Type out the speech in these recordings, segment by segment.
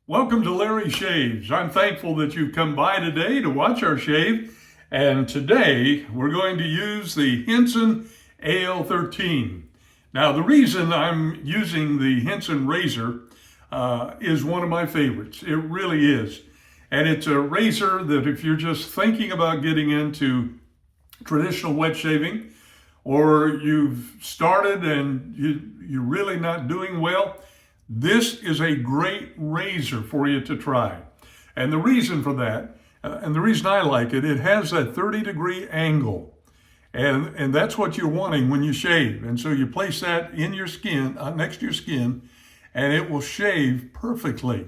Welcome to Larry Shaves. I'm thankful that you've come by today to watch our shave. And today we're going to use the Henson AL13. Now the reason I'm using the Henson razor is one of my favorites. It really is. And it's a razor that if you're just thinking about getting into traditional wet shaving, or you've started and you're really not doing well, this is a great razor for you to try. And the reason for that, and the reason I like it, it has that 30-degree angle. And that's what you're wanting when you shave. And so you place that in your skin, next to your skin, and it will shave perfectly.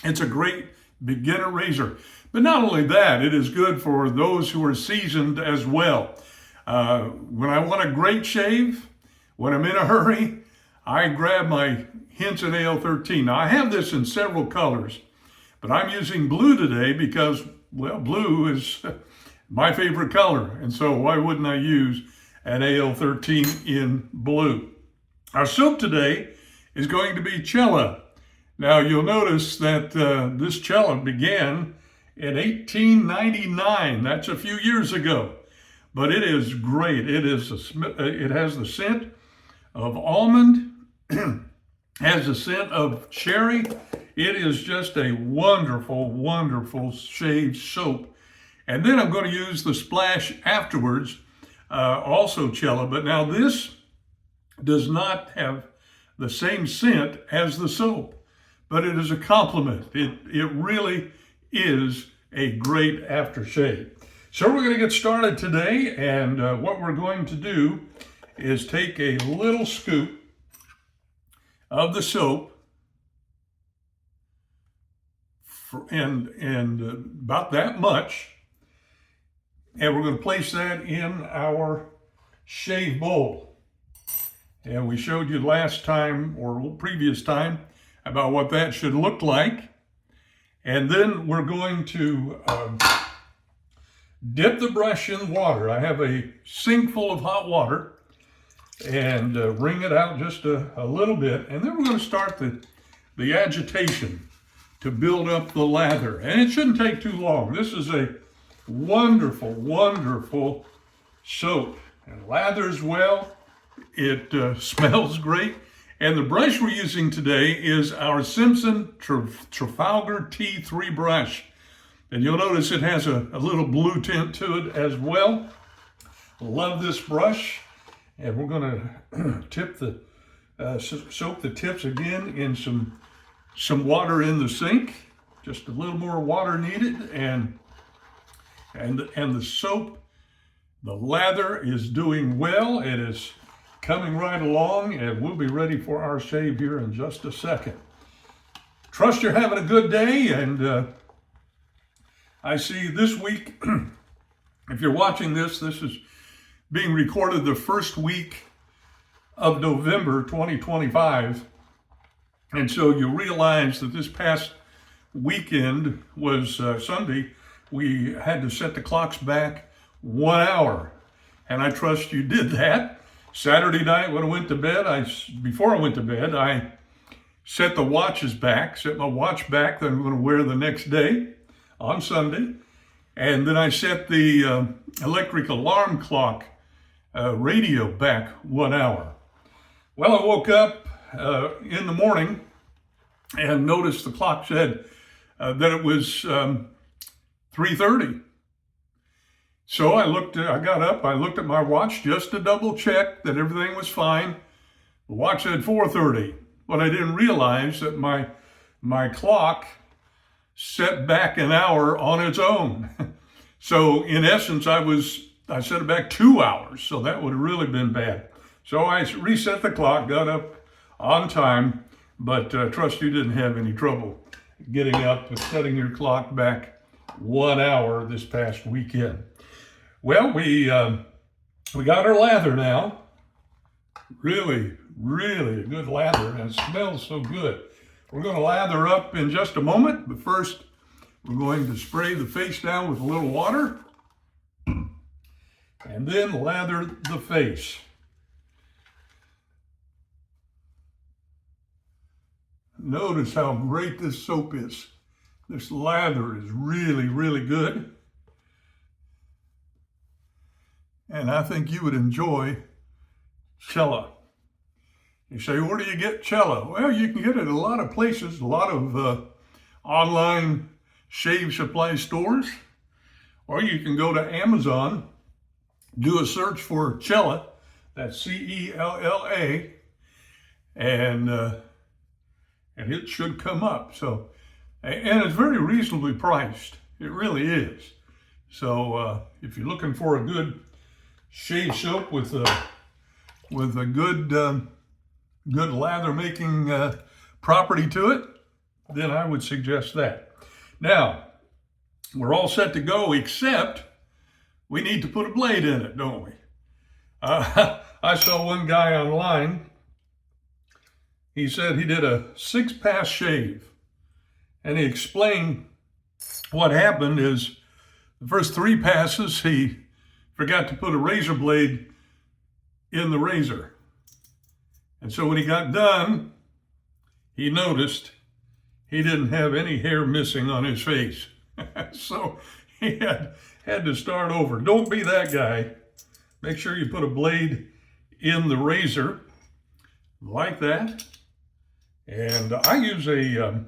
It's a great beginner razor. But not only that, it is good for those who are seasoned as well. When I want a great shave, when I'm in a hurry, I grab my Henson AL13. Now I have this in several colors, but I'm using blue today because, well, blue is my favorite color. And so why wouldn't I use an AL13 in blue? Our soap today is going to be Cella. Now you'll notice that this Cella began in 1899. That's a few years ago, but it is great. It has the scent of almond, has the scent of cherry. It is just a wonderful, wonderful shave soap. And then I'm going to use the splash afterwards, also Cella, but now this does not have the same scent as the soap, but it is a compliment. It really is a great aftershave. So we're going to get started today, and what we're going to do is take a little scoop of the soap and about that much, and we're going to place that in our shave bowl. And we showed you last time or previous time about what that should look like. And then we're going to dip the brush in water. I have a sink full of hot water, and wring it out just a little bit. And then we're going to start the agitation to build up the lather. And it shouldn't take too long. This is a wonderful, wonderful soap. It lathers well. It smells great. And the brush we're using today is our Simpson Trafalgar T3 brush. And you'll notice it has a little blue tint to it as well. Love this brush. And we're going to tip soak the tips again in some water in the sink. Just a little more water needed, and the soap, the lather is doing well. It is coming right along, and we'll be ready for our shave here in just a second. Trust you're having a good day, and I see this week, if you're watching this is being recorded the first week of November 2025. And so you realize that this past weekend was Sunday. We had to set the clocks back 1 hour. And I trust you did that. Saturday night when I went to bed, before I went to bed, I set the watches back, set my watch back that I'm going to wear the next day on Sunday. And then I set the electric alarm clock radio back 1 hour. Well, I woke up in the morning and noticed the clock said that it was 3:30. So I got up, I looked at my watch just to double check that everything was fine. The watch said 4:30, but I didn't realize that my clock set back an hour on its own. So in essence, I set it back 2 hours, so that would have really been bad. So I reset the clock, got up on time, but trust you didn't have any trouble getting up and setting your clock back 1 hour this past weekend. Well, we got our lather now. Really, really a good lather, and it smells so good. We're going to lather up in just a moment, but first we're going to spray the face down with a little water and then lather the face. notice how great this soap is. This lather is really, really good. And I think you would enjoy Cella. You say, where do you get Cella? Well, you can get it at a lot of places, a lot of online shave supply stores, or you can go to Amazon, do a search for Cella, that's C-E-L-L-A, and it should come up. So, and it's very reasonably priced. It really is. So if you're looking for a good shave soap with a good lather making property to it, then I would suggest that. Now, we're all set to go, except we need to put a blade in it, don't we? I saw one guy online. He said he did a 6-pass shave, and he explained what happened is the first 3 passes he forgot to put a razor blade in the razor. And so when he got done, he noticed he didn't have any hair missing on his face. So he had to start over. Don't be that guy. Make sure you put a blade in the razor like that. And I use a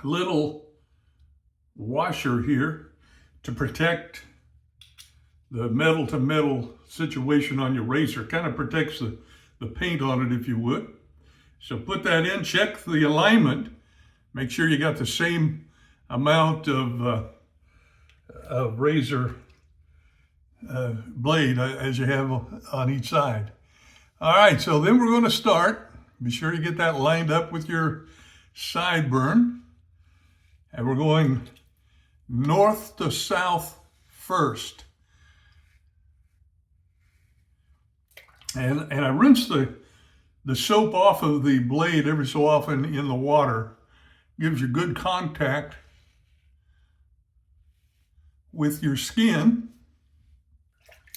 little washer here to protect the metal to metal situation on your razor. Kind of protects the paint on it, if you would. So put that in, check the alignment, make sure you got the same amount of razor blade as you have on each side. All right, so then we're going to start. Be sure you get that lined up with your sideburn. And we're going north to south first. And I rinse the soap off of the blade every so often in the water. Gives you good contact with your skin.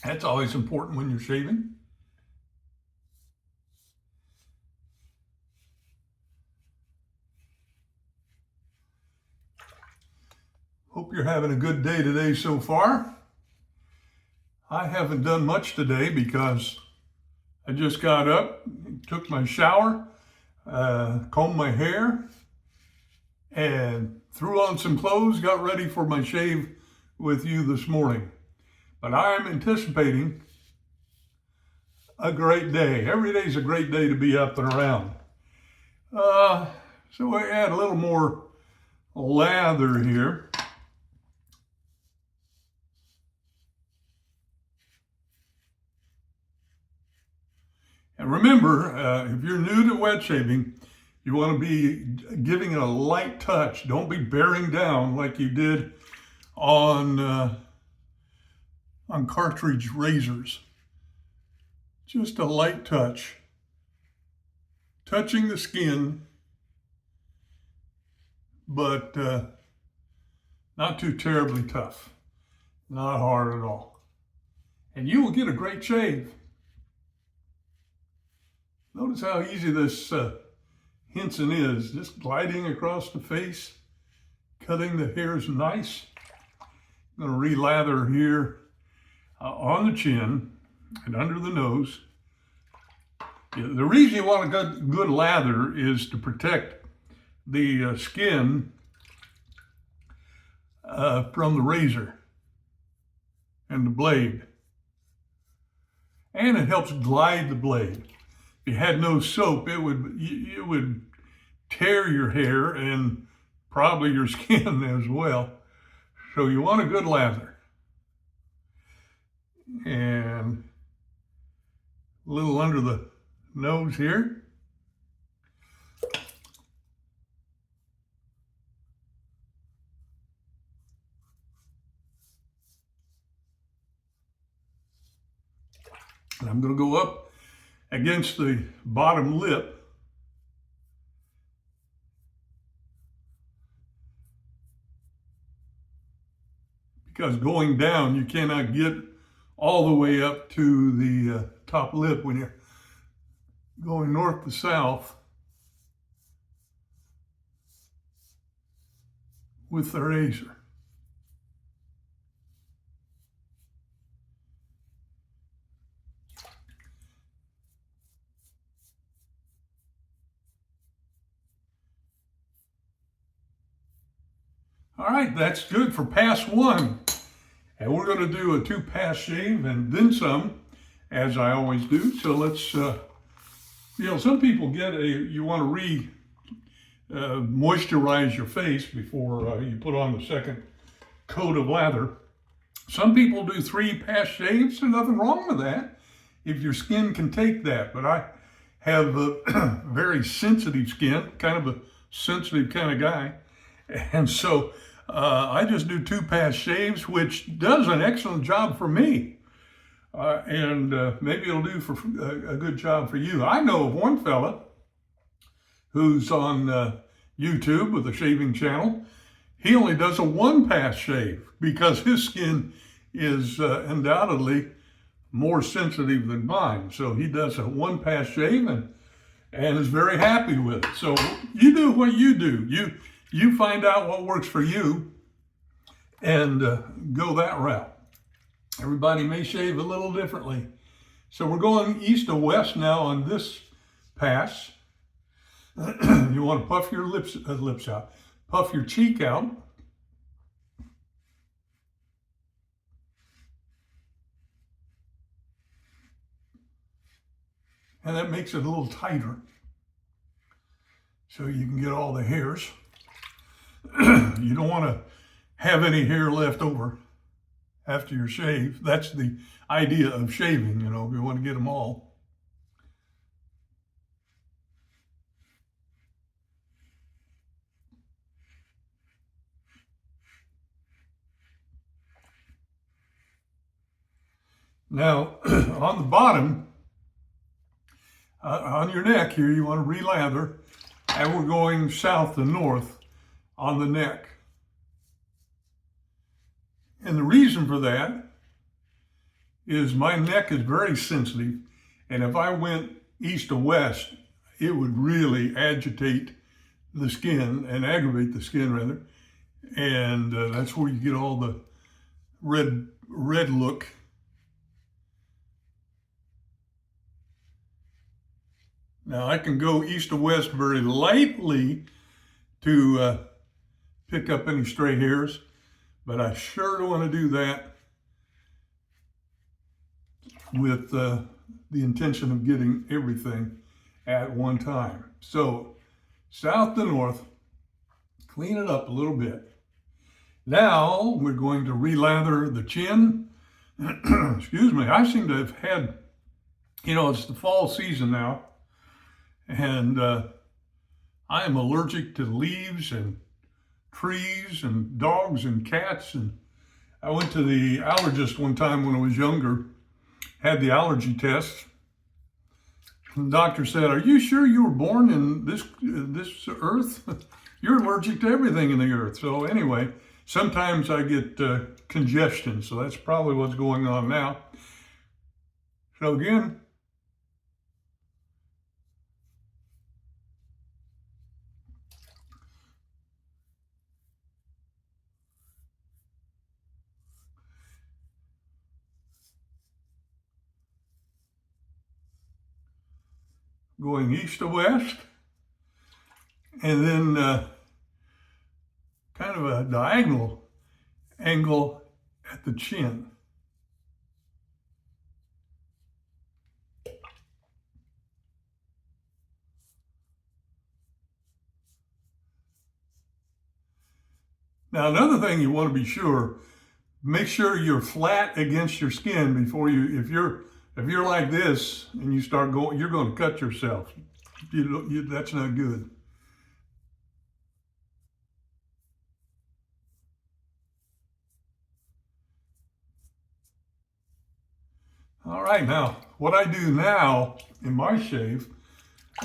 That's always important when you're shaving. Hope you're having a good day today so far. I haven't done much today because I just got up, took my shower, combed my hair, and threw on some clothes, got ready for my shave with you this morning. But I'm anticipating a great day. Every day's a great day to be up and around. So I add a little more lather here. And remember, if you're new to wet shaving, you want to be giving it a light touch. Don't be bearing down like you did on cartridge razors. Just a light touch. Touching the skin, but not too terribly tough. Not hard at all. And you will get a great shave. Notice how easy this Henson is, just gliding across the face, cutting the hairs nice. I'm going to re-lather here on the chin and under the nose. The reason you want a good lather is to protect the skin from the razor and the blade. And it helps glide the blade. If you had no soap, it would tear your hair and probably your skin as well. So you want a good lather. And a little under the nose here. And I'm going to go up against the bottom lip. Because going down, you cannot get all the way up to the top lip when you're going north to south. with the razor. All right, that's good for pass one. And we're going to do a 2-pass shave and then some, as I always do. So let's, some people you want to moisturize your face before you put on the second coat of lather. Some people do 3-pass shaves. There's nothing wrong with that if your skin can take that. But I have a very sensitive skin, kind of a sensitive kind of guy. And so I just do 2-pass shaves, which does an excellent job for me. And maybe it'll do a good job for you. I know of one fella who's on YouTube with a shaving channel. He only does a 1-pass shave because his skin is undoubtedly more sensitive than mine. So he does a 1-pass shave and is very happy with it. So you do what you do. You find out what works for you and go that route. Everybody may shave a little differently. So we're going east to west now on this pass. You want to puff your lips out, puff your cheek out. And that makes it a little tighter so you can get all the hairs. You don't want to have any hair left over after your shave. That's the idea of shaving, you want to get them all. Now, on the bottom, on your neck here, you want to relather, and we're going south to north on the neck. And the reason for that is my neck is very sensitive, and if I went east to west, it would really agitate the skin and aggravate the skin rather, and that's where you get all the red look. Now I can go east to west very lightly to pick up any stray hairs, but I sure don't want to do that with the intention of getting everything at one time. So south to north, clean it up a little bit. Now we're going to relather the chin. Excuse me, I seem to have had, it's the fall season now, and I am allergic to leaves and trees and dogs and cats. And I went to the allergist one time when I was younger, had the allergy test. The doctor said, "Are you sure you were born in this earth? You're allergic to everything in the earth." So anyway, sometimes I get congestion, so that's probably what's going on now. So again, going east to west, and then kind of a diagonal angle at the chin. Now, another thing you want to be sure, make sure you're flat against your skin before if you're like this and you start going, you're going to cut yourself. That's not good. All right, now, what I do now in my shave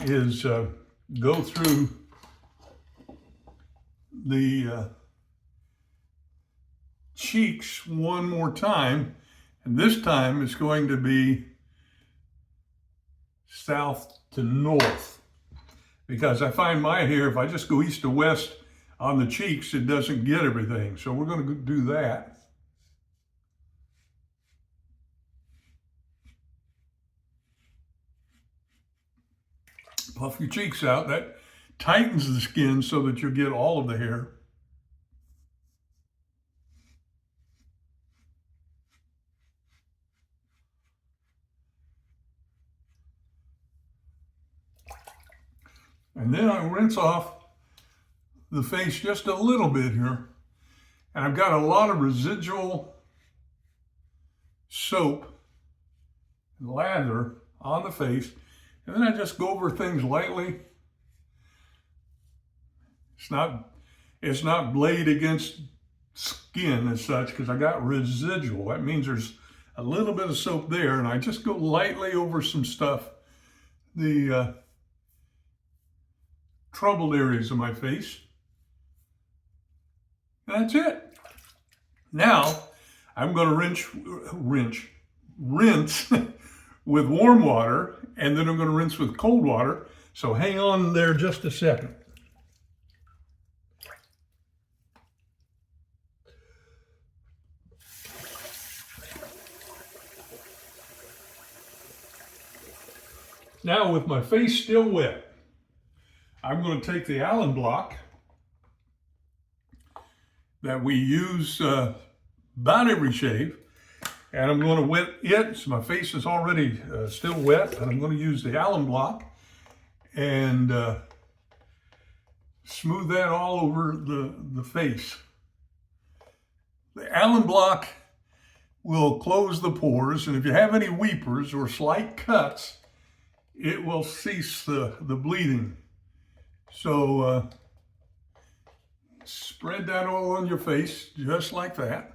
is go through the cheeks one more time, and this time it's going to be south to north, because I find my hair, if I just go east to west on the cheeks, it doesn't get everything. So we're going to do that. Puff your cheeks out. That tightens the skin so that you'll get all of the hair. And then I rinse off the face just a little bit here. And I've got a lot of residual soap and lather on the face. And then I just go over things lightly. It's not blade against skin as such, because I got residual. That means there's a little bit of soap there, and I just go lightly over some stuff, the troubled areas of my face. And that's it. Now, I'm going to rinse with warm water, and then I'm going to rinse with cold water. So hang on there just a second. Now, with my face still wet, I'm going to take the Allen block that we use about every shave, and I'm going to wet it. So my face is already still wet, and I'm going to use the Allen block and smooth that all over the face. The Allen block will close the pores, and if you have any weepers or slight cuts, it will cease the bleeding. So spread that all on your face, just like that.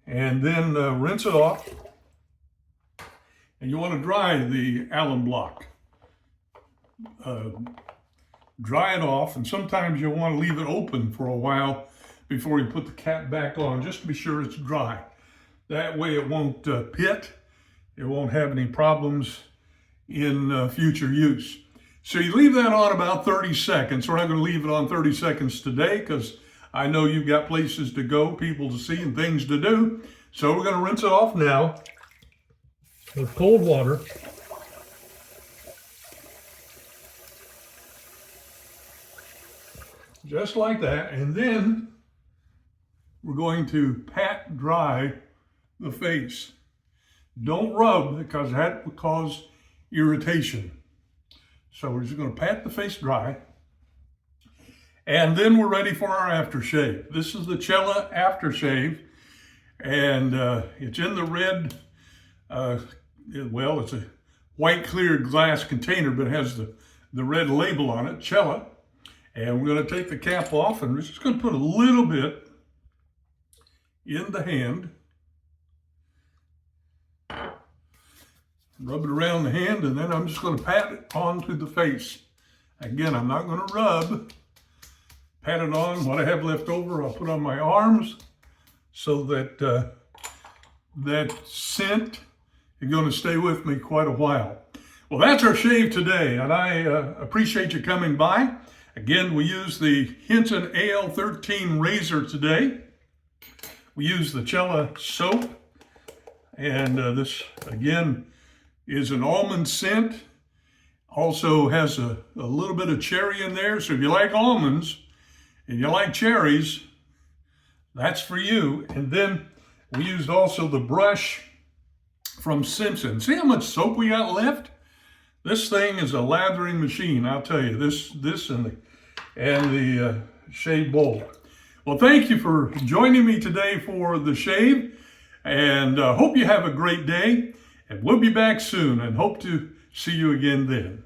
And then rinse it off. And you want to dry the Allen block. Dry it off, and sometimes you'll want to leave it open for a while before you put the cap back on, just to be sure it's dry. That way it won't pit, it won't have any problems in future use. So you leave that on about 30 seconds. We're not going to leave it on 30 seconds today because I know you've got places to go, people to see, and things to do. So we're going to rinse it off now with cold water. Just like that. And then we're going to pat dry the face. Don't rub, because that will cause irritation. So we're just going to pat the face dry, and then we're ready for our aftershave. This is the Cella aftershave, and it's in the red, well, it's a white clear glass container, but it has the red label on it, Cella. And we're going to take the cap off, and we're just going to put a little bit in the hand. Rub it around the hand, and then I'm just going to pat it onto the face. Again, I'm not going to rub. Pat it on. What I have left over, I'll put on my arms, so that that scent is going to stay with me quite a while. Well, that's our shave today, and I appreciate you coming by. Again, we use the Henson AL13 razor today. We use the Cella soap, and this, again, is an almond scent. Also has a little bit of cherry in there. So if you like almonds and you like cherries, that's for you. And then we used also the brush from Henson. See how much soap we got left? This thing is a lathering machine, I'll tell you. This and the shave bowl. Well, thank you for joining me today for the shave, and hope you have a great day. And we'll be back soon, and hope to see you again then.